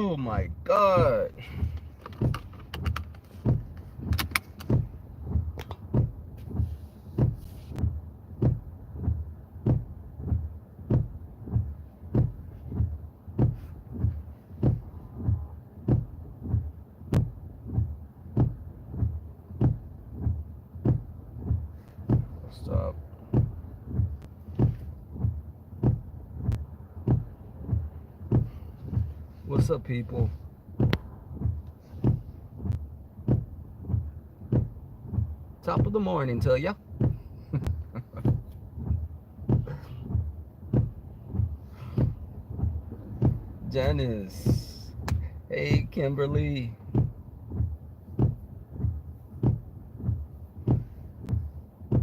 Oh my God. What's up? What's up, people? Top of the morning to ya. Janice. Hey, Kimberly.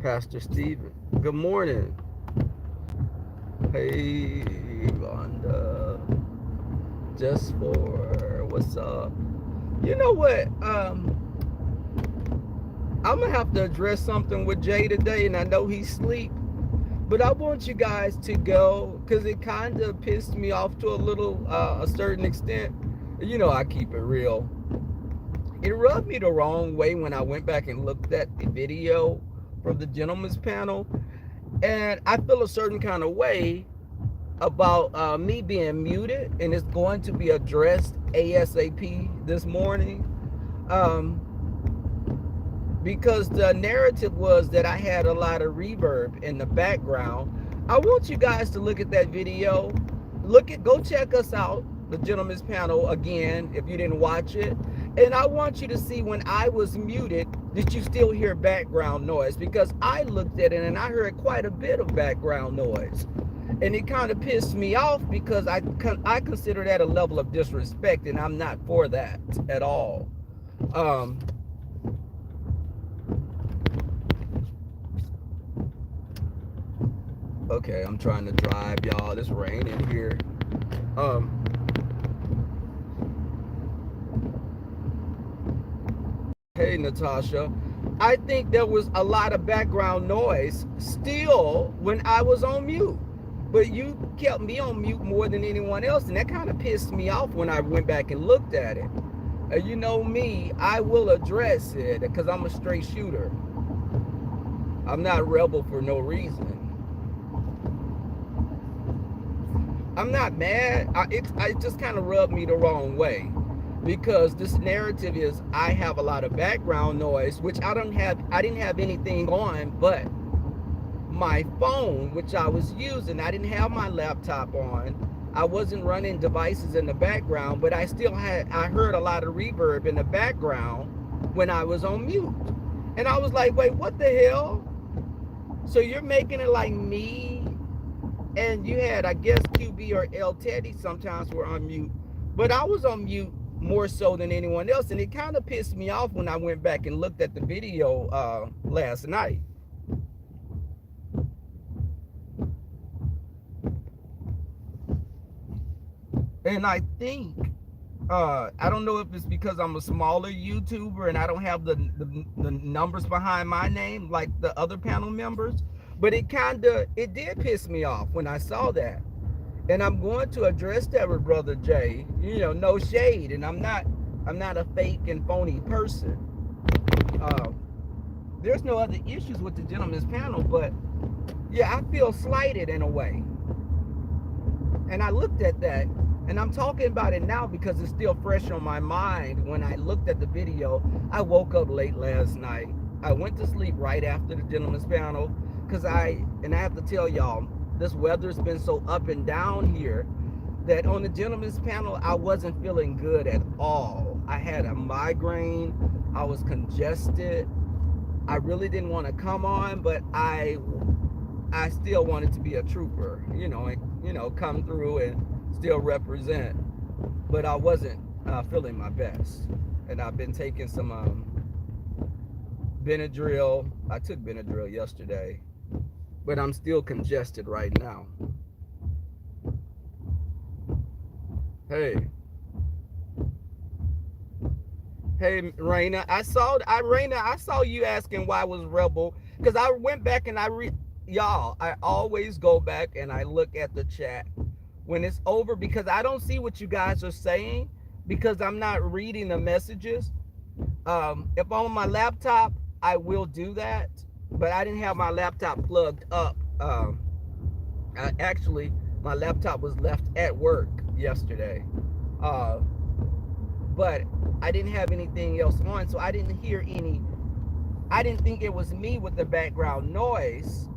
Pastor Steven. Good morning. Hey, Rhonda. Just for what's up? You know what? I'm gonna have to address something with Jay today, and I know he's asleep. But I want you guys to go because it kind of pissed me off to a certain extent. You know, I keep it real. It rubbed me the wrong way when I went back and looked at the video from the gentleman's panel, and I feel a certain kind of way about me being muted, and it's going to be addressed ASAP this morning. Um, because the narrative was that I had a lot of reverb in the background. I want you guys to look at that video. Go check us out, the gentleman's panel again, if you didn't watch it. And I want you to see when I was muted, did you still hear background noise? Because I looked at it and I heard quite a bit of background noise. And it kind of pissed me off because I consider that a level of disrespect, and I'm not for that at all. Okay, I'm trying to drive, y'all. It's raining here. Hey, Natasha. I think there was a lot of background noise still when I was on mute. But you kept me on mute more than anyone else, and that kind of pissed me off when I went back and looked at it. You know me, I will address it because I'm a straight shooter. I'm not rebel for no reason. I'm not mad. It just kind of rubbed me the wrong way because this narrative is I have a lot of background noise, which I didn't have anything on but my phone, which I was using. I didn't have my laptop on. I wasn't running devices in the background, but I heard a lot of reverb in the background when I was on mute. And I was like, wait, what the hell? So you're making it like me and you had, I guess, QB or L Teddy sometimes were on mute, but I was on mute more so than anyone else, and it kind of pissed me off when I went back and looked at the video last night. And I think I don't know if it's because I'm a smaller YouTuber and I don't have the numbers behind my name like the other panel members, but it did piss me off when I saw that. And I'm going to address that with Brother Jay. You know, no shade, and I'm not a fake and phony person. There's no other issues with the gentleman's panel, but yeah, I feel slighted in a way. And I looked at that, and I'm talking about it now because it's still fresh on my mind. When I looked at the video, I woke up late last night. I went to sleep right after the gentleman's panel because I have to tell y'all, this weather's been so up and down here that on the gentleman's panel, I wasn't feeling good at all. I had a migraine. I was congested. I really didn't want to come on, but I still wanted to be a trooper, and come through and still represent. But I wasn't feeling my best, and I've been taking some Benadryl. I took Benadryl yesterday, but I'm still congested right now. Hey, Raina, I saw you asking why I was rebel because I went back and y'all, I always go back and I look at the chat when it's over because I don't see what you guys are saying, because I'm not reading the messages. If I'm on my laptop, I will do that, but I didn't have my laptop plugged up. Actually, my laptop was left at work yesterday, uh, but I didn't have anything else on, so I didn't hear any. I didn't think it was me with the background noise,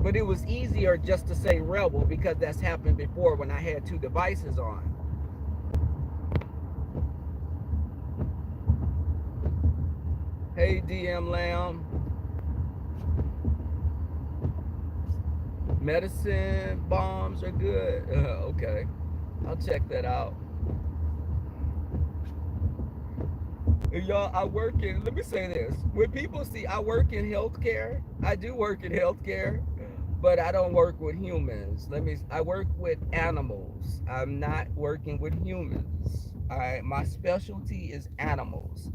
but it was easier just to say rebel because that's happened before when I had two devices on. Hey, DM Lamb. Medicine bombs are good. Okay, I'll check that out. Y'all, I work in, let me say this. When people see I work in healthcare, I do work in healthcare, but I don't work with humans. I work with animals. I'm not working with humans. My specialty is animals.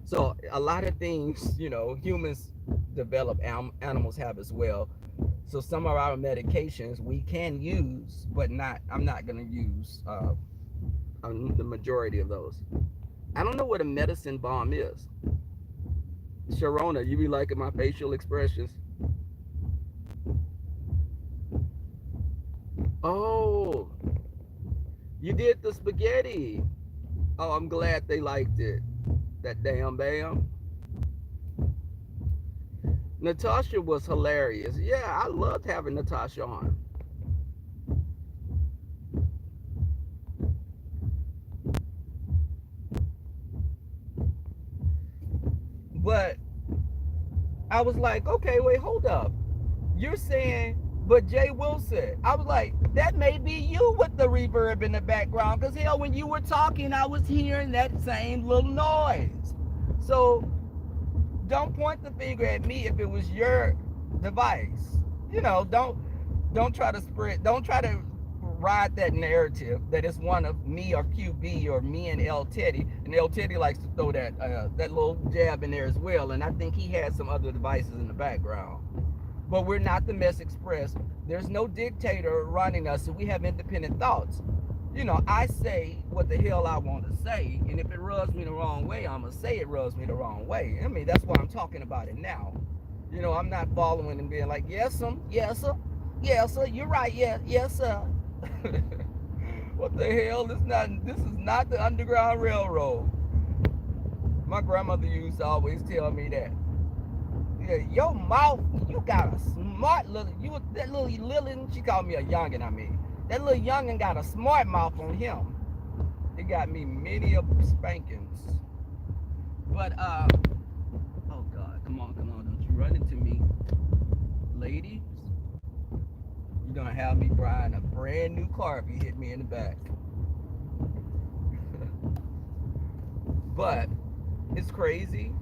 So a lot of things, humans develop, animals have as well. So some of our medications we can use, but I'm not going to use the majority of those. I don't know what a medicine bomb is. Sharona, you be liking my facial expressions. Oh, you did the spaghetti. Oh, I'm glad they liked it. That damn bam. Natasha was hilarious. Yeah, I loved having Natasha on. But I was like, okay, wait, hold up. You're saying, but Jay Wilson. I was like, that may be you with the reverb in the background. Because hell, when you were talking, I was hearing that same little noise. So don't point the finger at me if it was your device. Don't try to don't try to ride that narrative that it's one of me or QB or me and L Teddy. And L Teddy likes to throw that little jab in there as well. And I think he has some other devices in the background. But we're not the Mess Express. There's no dictator running us, so we have independent thoughts. I say what the hell I want to say, and if it rubs me the wrong way, I'm gonna say it rubs me the wrong way. I mean, that's why I'm talking about it now. I'm not following and being like, yes, sir, yes, sir, yes, sir, you're right, yeah, yes, sir. What the hell? This is not the Underground Railroad. My grandmother used to always tell me that. Yeah, your mouth, you got a smart little, that little she called me a youngin', I mean. That little youngin' got a smart mouth on him. It got me many of spankings. But, oh God, come on, don't you run into me. Ladies, you're gonna have me buying a brand new car if you hit me in the back. But, it's crazy.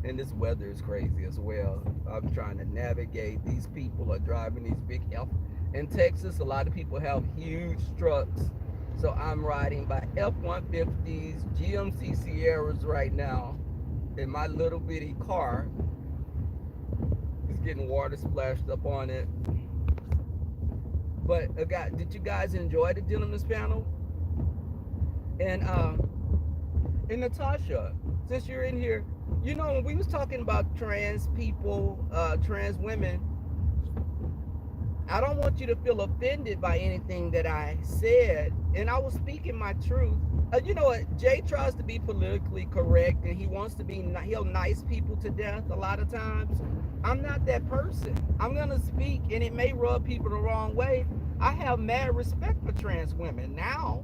And this weather is crazy as well. I'm trying to navigate. These people are driving these big F. In Texas, a lot of people have huge trucks. So I'm riding by F-150s, GMC Sierras right now. And my little bitty car is getting water splashed up on it. But did you guys enjoy the gentleman's panel? And Natasha, since you're in here, when we was talking about trans people, trans women, I don't want you to feel offended by anything that I said, and I was speaking my truth. You know what? Jay tries to be politically correct, and he'll nice people to death a lot of times. I'm not that person. I'm gonna speak, and it may rub people the wrong way. I have mad respect for trans women now,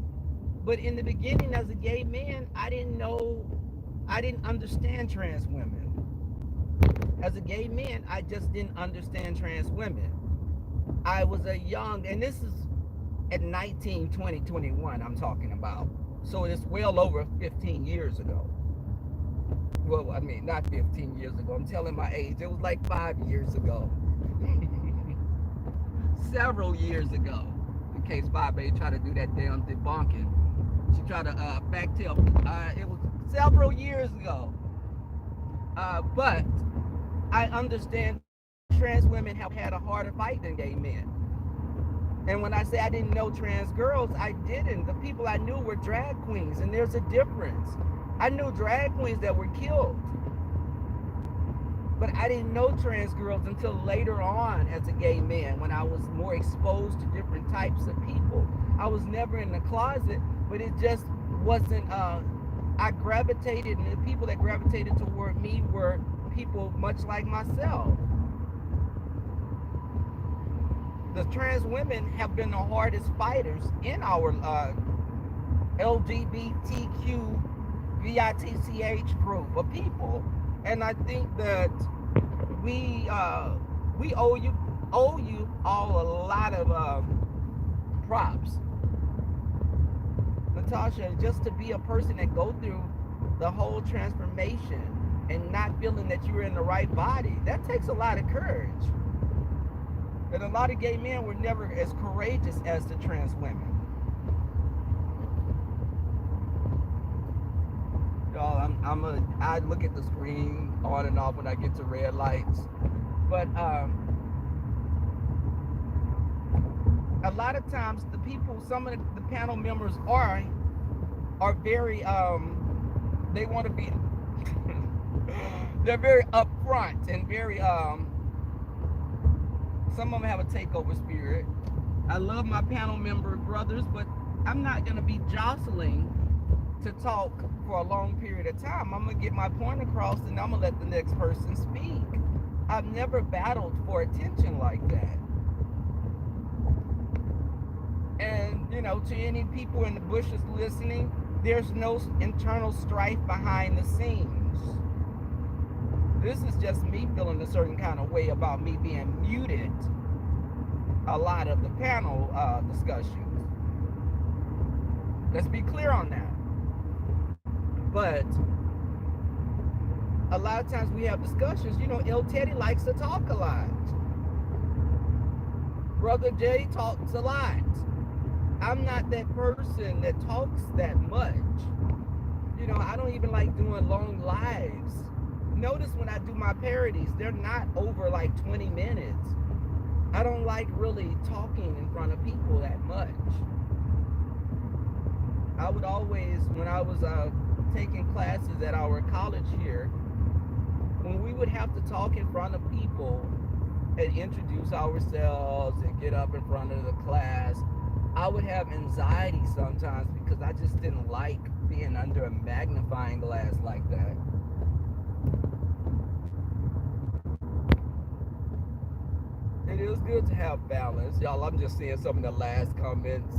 but in the beginning, as a gay man, I didn't understand trans women. As a gay man, I just didn't understand trans women. I was and this is at 19, 20, 21 I'm talking about. So it's well over 15 years ago. Well, I mean, not 15 years ago. I'm telling my age. It was like 5 years ago. Several years ago. In case 5A tried to do that damn debunking. She tried to back tell. It was several years ago. But I understand trans women have had a harder fight than gay men. And when I say I didn't know trans girls, I didn't. The people I knew were drag queens, and there's a difference. I knew drag queens that were killed, but I didn't know trans girls until later on as a gay man, when I was more exposed to different types of people. I was never in the closet, but it just wasn't, I gravitated, and the people that gravitated toward me were people much like myself. The trans women have been the hardest fighters in our LGBTQ VITCH group of people, and I think that we owe you all a lot of props, Natasha, just to be a person that go through the whole transformation and not feeling that you're in the right body. That takes a lot of courage. And a lot of gay men were never as courageous as the trans women. Y'all, I look at the screen on and off when I get to red lights. But a lot of times the people, some of the panel members are very, they want to be, they're very upfront and very, some of them have a takeover spirit. I love my panel member brothers, but I'm not going to be jostling to talk for a long period of time. I'm going to get my point across, and I'm going to let the next person speak. I've never battled for attention like that. And, to any people in the bushes listening, there's no internal strife behind the scenes. This is just me feeling a certain kind of way about me being muted a lot of the panel discussions. Let's be clear on that. But a lot of times we have discussions. El Teddy likes to talk a lot. Brother Jay talks a lot. I'm not that person that talks that much. I don't even like doing long lives. Notice when I do my parodies, they're not over like 20 minutes. I don't like really talking in front of people that much. I would always, when I was taking classes at our college here, when we would have to talk in front of people and introduce ourselves and get up in front of the class, I would have anxiety sometimes because I just didn't like being under a magnifying glass like that. It is good to have balance. Y'all, I'm just seeing some of the last comments.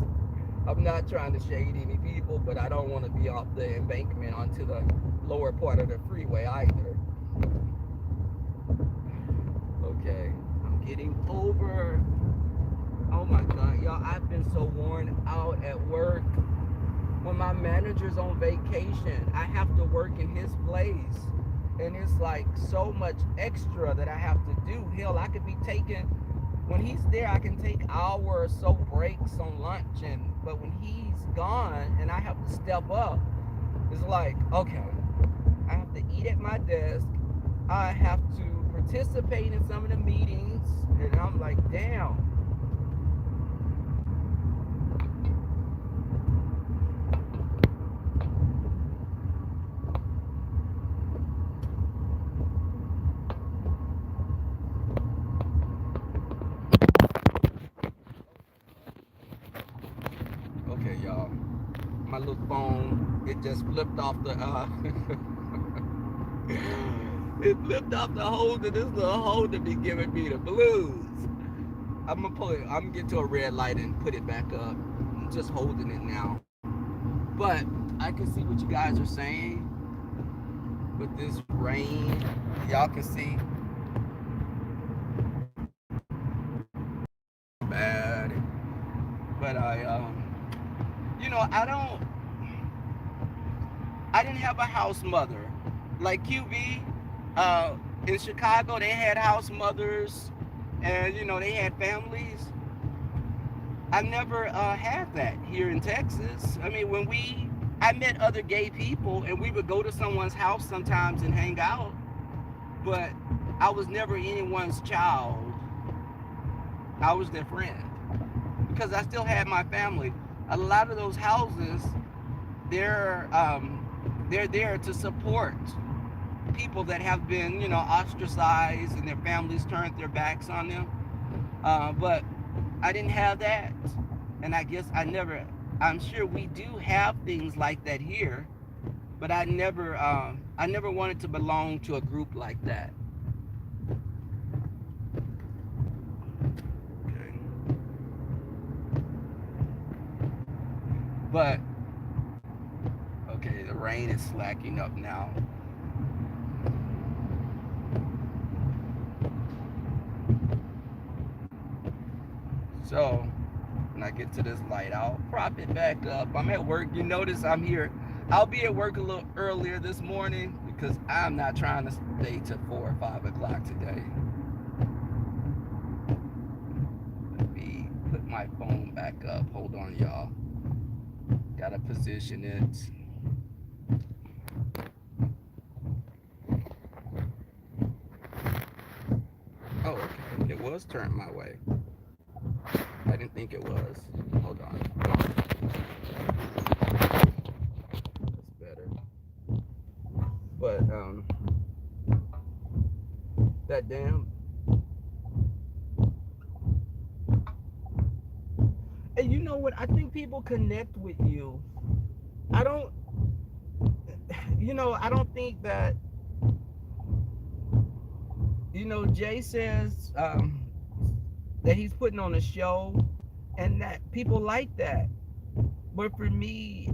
I'm not trying to shade any people, but I don't want to be off the embankment onto the lower part of the freeway either. Okay, I'm getting over. Oh my God, y'all, I've been so worn out at work. When my manager's on vacation, I have to work in his place. And it's like so much extra that I have to do. Hell, I could be taking, when he's there, I can take hour or so breaks on lunch. But when he's gone and I have to step up, it's like, okay, I have to eat at my desk. I have to participate in some of the meetings. And I'm like, damn. Okay, y'all. My little phone, it just flipped off the it flipped off the holder. This little holder be giving me the blues. I'm gonna get to a red light and put it back up. I'm just holding it now. But I can see what you guys are saying. With this rain, y'all can see bad. But I didn't have a house mother. Like QV, in Chicago, they had house mothers and, they had families. I never had that here in Texas. I mean, I met other gay people and we would go to someone's house sometimes and hang out, but I was never anyone's child. I was their friend. because I still had my family. A lot of those houses, they're they're there to support people that have been, ostracized and their families turned their backs on them. But I didn't have that, and I guess I never. I'm sure we do have things like that here, but I never wanted to belong to a group like that. Okay. But okay, the rain is slacking up now. So when I get to this light, I'll prop it back up. I'm at work. You notice I'm here. I'll be at work a little earlier this morning because I'm not trying to stay till 4 or 5 o'clock today. Let me put my phone back up. Hold on, y'all. Gotta position it. Oh, okay. It was turned my way. I didn't think it was. Hold on. That's better. But that damn. And you know what? I think people connect with you. I don't. I don't think that. Jay says that he's putting on a show, and that people like that. But for me,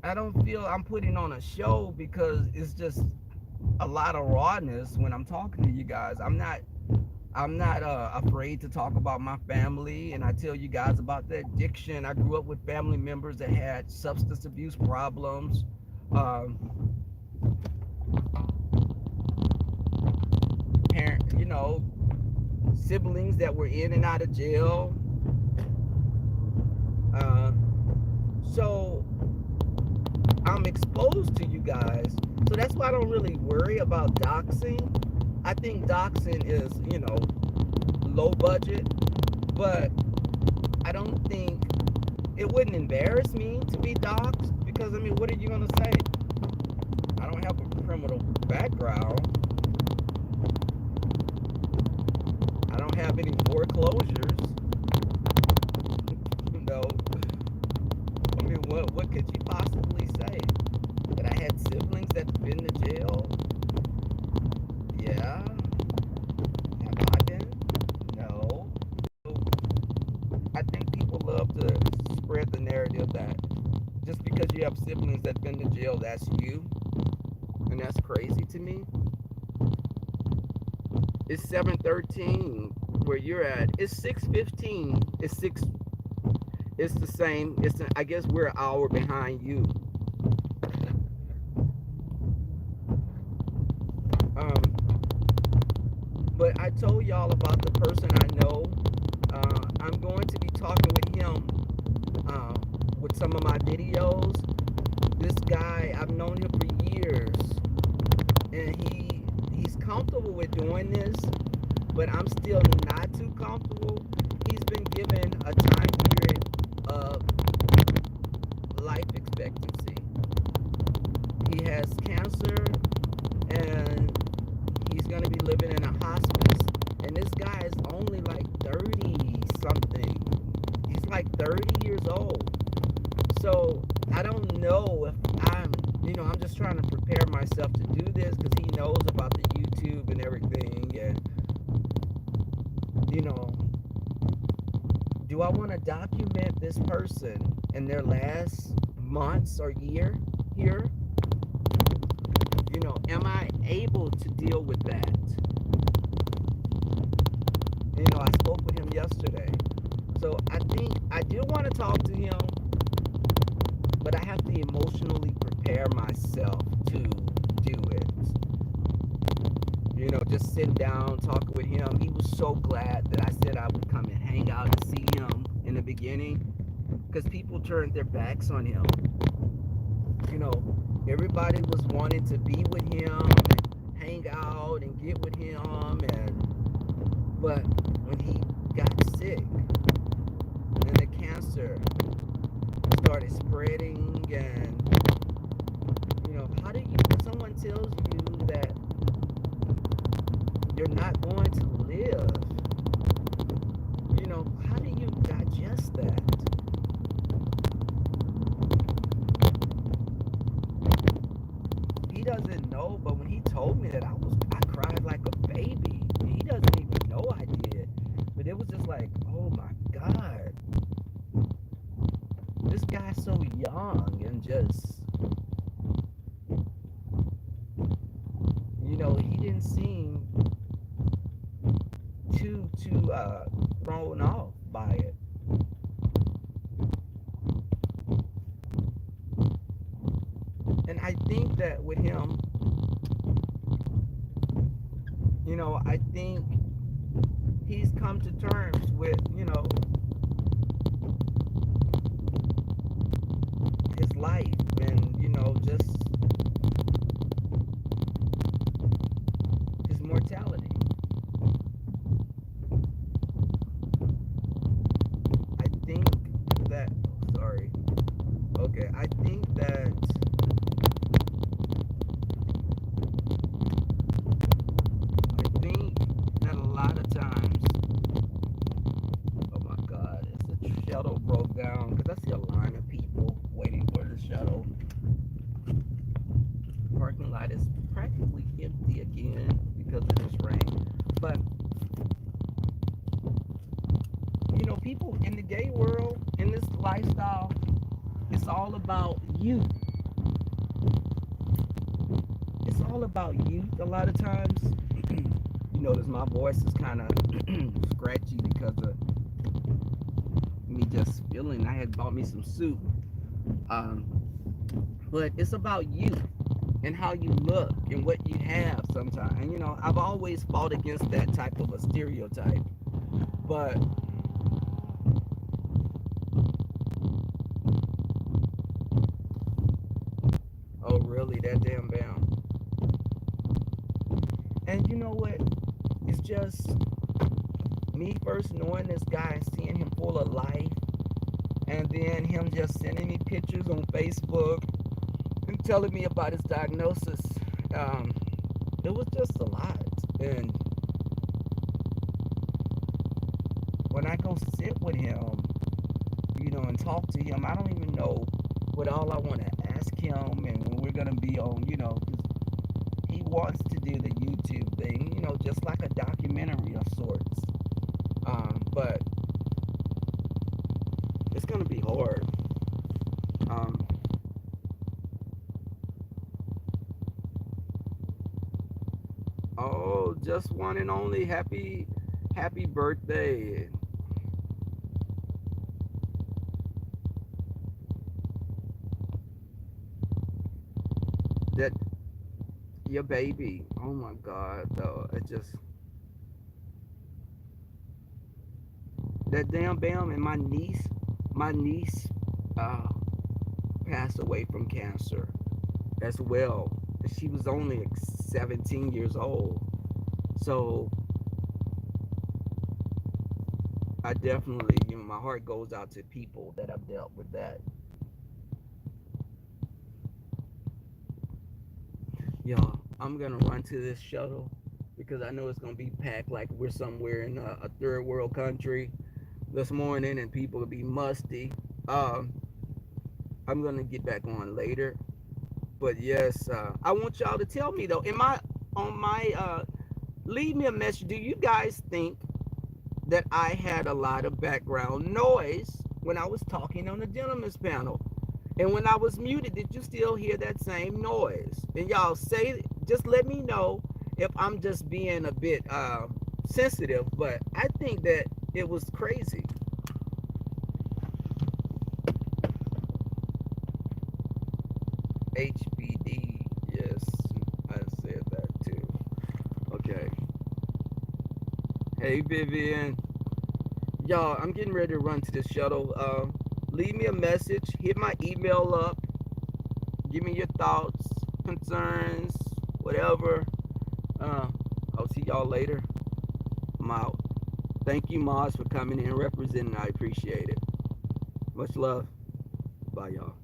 I don't feel I'm putting on a show because it's just a lot of rawness when I'm talking to you guys. I'm not afraid to talk about my family, and I tell you guys about the addiction. I grew up with family members that had substance abuse problems. Um, parent, siblings that were in and out of jail. Uh, so I'm exposed to you guys. So that's why I don't really worry about doxing. I think doxing is, low budget, but I don't think it wouldn't embarrass me to be doxed because, what are you going to say? I don't have a criminal background. I don't have any foreclosures. No. What could you possibly say? That I had siblings that's been to jail? Yeah. Have I been? No. So I think people love to spread the narrative that just because you have siblings that's been to jail, that's you. And that's crazy to me. It's 7:13 where you're at. It's 6:15. It's the same. I guess we're an hour behind you. Um, but I told y'all about the person I know. I'm going to be talking with him uh, with some of my videos. This guy, I've known him for years, and he's comfortable with doing this, but I'm still not too comfortable. He's been given a time period of life expectancy. He has cancer, and he's going to be living in a hospice. And this guy is only like 30 something. He's like 30 years old. So I don't know if I'm just trying to prepare myself to do this because he knows about the YouTube and everything. And, do I want to document this person in their last months or year here? Am I able to deal with that? I spoke with him yesterday. So I think I do want to talk to him, but I have to emotionally prepare myself to do it. Just sitting down, talking with him. He was so glad that I said I would come and hang out and see him in the beginning because people turned their backs on him. Everybody was wanting to be with him and hang out and get with him, but when he got sick, cancer started spreading, and how do you, when someone tells you that you're not going to live, how do you digest that? He doesn't know, but when he told me that, I cried like a baby. He doesn't even know I did. But it was just like, oh my God. This guy's so young and just, he didn't seem too thrown off by it. And I think that with him, I think he's come to terms with, his life, and, just his mortality. I think that, sorry. Okay, I think that a lot of times, oh my God, it's the shuttle broke down because I see a line of people waiting for the shuttle. Parking lot is practically empty again because of this rain. But people in the gay world, in this lifestyle, it's all about youth. It's all about youth a lot of times. You notice my voice is kind of scratchy because of me just feeling. I had bought me some soup. Um, but it's about you and how you look and what you have sometimes. And, I've always fought against that type of a stereotype. But oh, really? That damn bam. And you know what? It's just me first knowing this guy and seeing him full of life, and then him just sending me pictures on Facebook and telling me about his diagnosis. It was just a lot. And when I go sit with him, and talk to him, I don't even know what all I want to ask him, and when we're gonna be on, because he wants to do the YouTube thing, just like a documentary of sorts. But it's gonna be hard. Um, oh, just one and only happy birthday. That your baby. Oh my God, though. It just that damn bam. And my niece uh passed away from cancer as well. She was only like 17 years old. So I definitely, my heart goes out to people that have dealt with that. Y'all, I'm gonna run to this shuttle because I know it's gonna be packed like we're somewhere in a third world country this morning, and people will be musty. Um, I'm gonna get back on later, but yes, I want y'all to tell me though. Leave me a message. Do you guys think that I had a lot of background noise when I was talking on the gentleman's panel? And when I was muted, did you still hear that same noise? And y'all just let me know if I'm just being a bit sensitive, but I think that it was crazy. HBD, yes, I said that too. Okay. Hey, Vivian. Y'all, I'm getting ready to run to the shuttle. Leave me a message. Hit my email up. Give me your thoughts, concerns, whatever. I'll see y'all later. I'm out. Thank you, Maz, for coming in and representing. I appreciate it. Much love. Bye, y'all.